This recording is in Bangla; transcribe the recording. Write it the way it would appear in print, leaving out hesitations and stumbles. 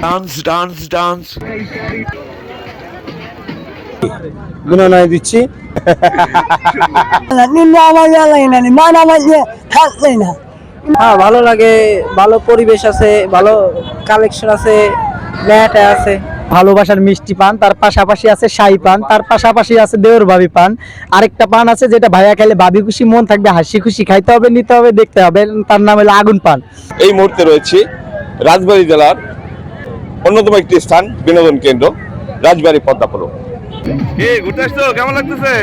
ডান্স ডান্স ডান্স বিনয় দিচ্ছি। হ্যাঁ ভালো লাগে, ভালো পরিবেশ আছে, ভালো কালেকশন আছে, মেয়েটা আছে। ভালোবাসার মিষ্টি পান, তার পাশাপাশি আছে শাহী পান, তার পাশাপাশি আছে দেওর ভাবি পান। আরেকটা পান আছে যেটা ভাইয়া খেলে ভাবি খুশি মন থাকবে, হাসি খুশি খাইতে হবে, নিতে হবে, দেখতে হবে। তার নাম হলো আগুন পান। এই মুহূর্তে রয়েছে রাজবাড়ী জেলার অন্যতম একটি স্থান, বিনোদন কেন্দ্র রাজবাড়ী পদ্মাপুর। ঘুরতে আসছো, কেমন লাগতেছে?